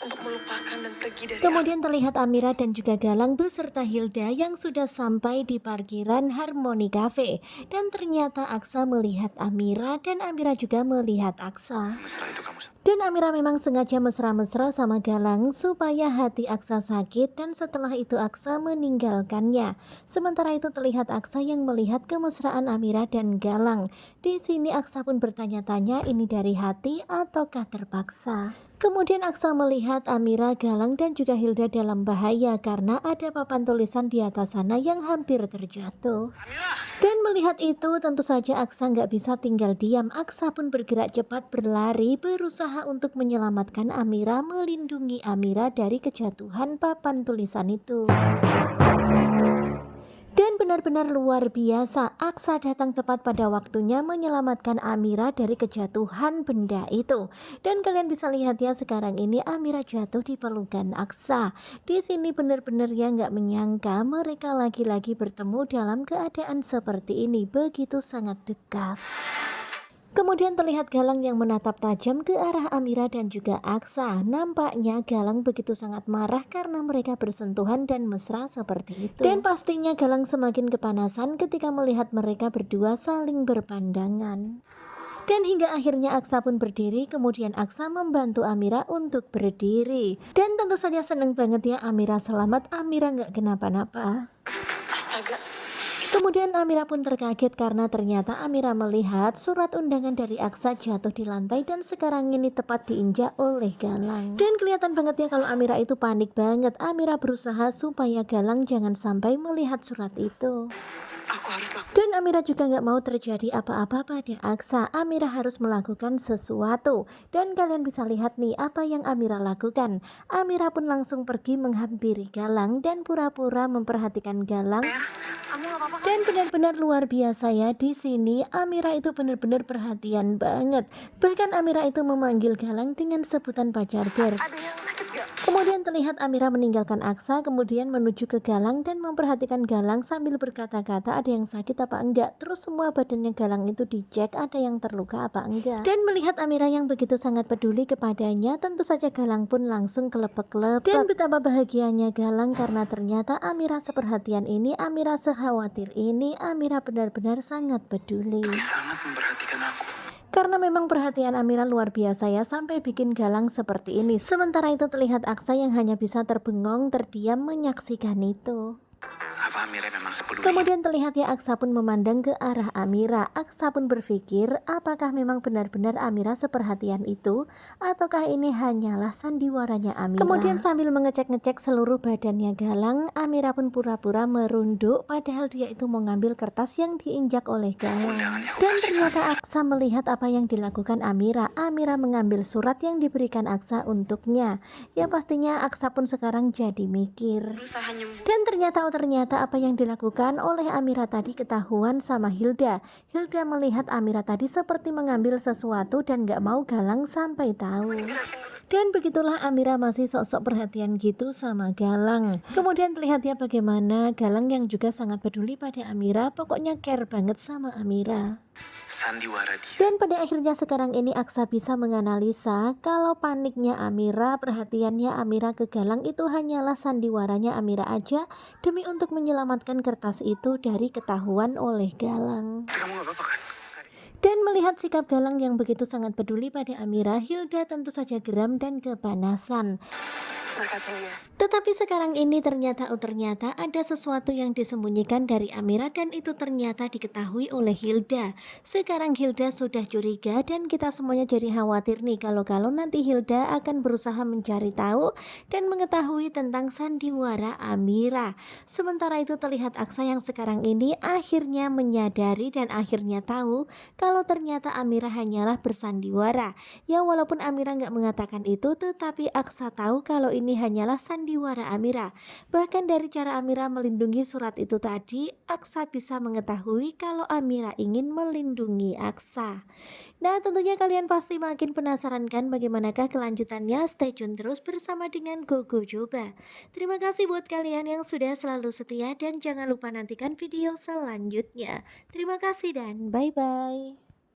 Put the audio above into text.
untuk melupakan dan pergi dari aku. Kemudian terlihat Amira dan juga Galang beserta Hilda yang sudah sampai di parkiran Harmony Cafe. Dan ternyata Aksa melihat Amira dan Amira juga melihat Aksa. Semesra itu kamu. Dan Amira memang sengaja mesra-mesra sama Galang supaya hati Aksa sakit dan setelah itu Aksa meninggalkannya. Sementara itu terlihat Aksa yang melihat kemesraan Amira dan Galang. Di sini Aksa pun bertanya-tanya ini dari hati ataukah terpaksa. Kemudian Aksa melihat Amira, Galang dan juga Hilda dalam bahaya karena ada papan tulisan di atas sana yang hampir terjatuh. Dan melihat itu tentu saja Aksa nggak bisa tinggal diam. Aksa pun bergerak cepat berlari berusaha untuk menyelamatkan Amira, melindungi Amira dari kejatuhan papan tulisan itu. Dan benar-benar luar biasa, Aksa datang tepat pada waktunya menyelamatkan Amira dari kejatuhan benda itu. Dan kalian bisa lihat ya sekarang ini Amira jatuh di pelukan Aksa. Di sini benar-benar ya nggak menyangka mereka lagi-lagi bertemu dalam keadaan seperti ini, begitu sangat dekat. Kemudian terlihat Galang yang menatap tajam ke arah Amira dan juga Aksa. Nampaknya Galang begitu sangat marah karena mereka bersentuhan dan mesra seperti itu. Dan pastinya Galang semakin kepanasan ketika melihat mereka berdua saling berpandangan. Dan hingga akhirnya Aksa pun berdiri, kemudian Aksa membantu Amira untuk berdiri. Dan tentu saja seneng banget ya Amira selamat, Amira nggak kenapa-napa. Astaga, Kemudian Amira pun terkaget karena ternyata Amira melihat surat undangan dari Aksa jatuh di lantai dan sekarang ini tepat diinjak oleh Galang. Dan kelihatan banget ya kalau Amira itu panik banget. Amira berusaha supaya Galang jangan sampai melihat surat itu. aku harus lakukan. Dan Amira juga nggak mau terjadi apa-apa pada Aksa. Amira harus melakukan sesuatu. Dan kalian bisa lihat nih apa yang Amira lakukan. Amira pun langsung pergi menghampiri Galang dan pura-pura memperhatikan Galang. Kamu gak apa-apa kan? Dan benar-benar luar biasa ya, di sini Amira itu benar-benar perhatian banget. Bahkan Amira itu memanggil Galang dengan sebutan pacar ber. Ada yang sakit gak? Kemudian terlihat Amira meninggalkan Aksa, kemudian menuju ke Galang dan memperhatikan Galang sambil berkata-kata ada yang sakit apa enggak. Terus semua badannya Galang itu dicek ada yang terluka apa enggak. Dan melihat Amira yang begitu sangat peduli kepadanya, tentu saja Galang pun langsung kelepek-kelepek. Dan betapa bahagianya Galang karena ternyata Amira seperhatian ini, Amira sekhawatir ini, Amira benar-benar sangat peduli. Sangat memperhatikan aku. Karena memang perhatian Amira luar biasa ya sampai bikin Galang seperti ini. Sementara itu terlihat Aksa yang hanya bisa terbengong terdiam menyaksikan itu. Apa Amira memang sepeduli? Kemudian terlihat ya Aksa pun memandang ke arah Amira. Aksa pun berpikir apakah memang benar-benar Amira seperhatian itu ataukah ini hanyalah sandiwaranya Amira. Kemudian sambil mengecek-ngecek seluruh badannya Galang, Amira pun pura-pura merunduk padahal dia itu mau ngambil kertas yang diinjak oleh Galang. Dan ternyata Aksa melihat apa yang dilakukan Amira. Amira mengambil surat yang diberikan Aksa untuknya. Ya pastinya Aksa pun sekarang jadi mikir. Berusaha nyembuh. Dan ternyata apa yang dilakukan oleh Amira tadi ketahuan sama Hilda. Hilda melihat Amira tadi seperti mengambil sesuatu dan gak mau Galang sampai tahu. Dan begitulah Amira masih sok-sok perhatian gitu sama Galang. Kemudian terlihat ya bagaimana Galang yang juga sangat peduli pada Amira, pokoknya care banget sama Amira. Sandiwara dia. Dan pada akhirnya sekarang ini Aksa bisa menganalisa kalau paniknya Amira, perhatiannya Amira ke Galang itu hanyalah sandiwaranya Amira aja demi untuk menyelamatkan kertas itu dari ketahuan oleh Galang. Kamu gak apa-apa kan? Dan melihat sikap Galang yang begitu sangat peduli pada Amira, Hilda tentu saja geram dan kepanasan. Berkata dia. Tetapi sekarang ini ternyata ada sesuatu yang disembunyikan dari Amira dan itu ternyata diketahui oleh Hilda. Sekarang Hilda sudah curiga dan kita semuanya jadi khawatir nih kalau nanti Hilda akan berusaha mencari tahu dan mengetahui tentang sandiwara Amira. Sementara itu terlihat Aksa yang sekarang ini akhirnya menyadari dan akhirnya tahu kalau ternyata Amira hanyalah bersandiwara. Ya walaupun Amira nggak mengatakan itu tetapi Aksa tahu kalau ini hanyalah sandiwara Amira. Bahkan dari cara Amira melindungi surat itu tadi, Aksa bisa mengetahui kalau Amira ingin melindungi Aksa. Nah tentunya kalian pasti makin penasaran kan bagaimanakah kelanjutannya. Stay tune terus bersama dengan Gogo Coba. Terima kasih buat kalian yang sudah selalu setia dan jangan lupa nantikan video selanjutnya. Terima kasih dan bye-bye.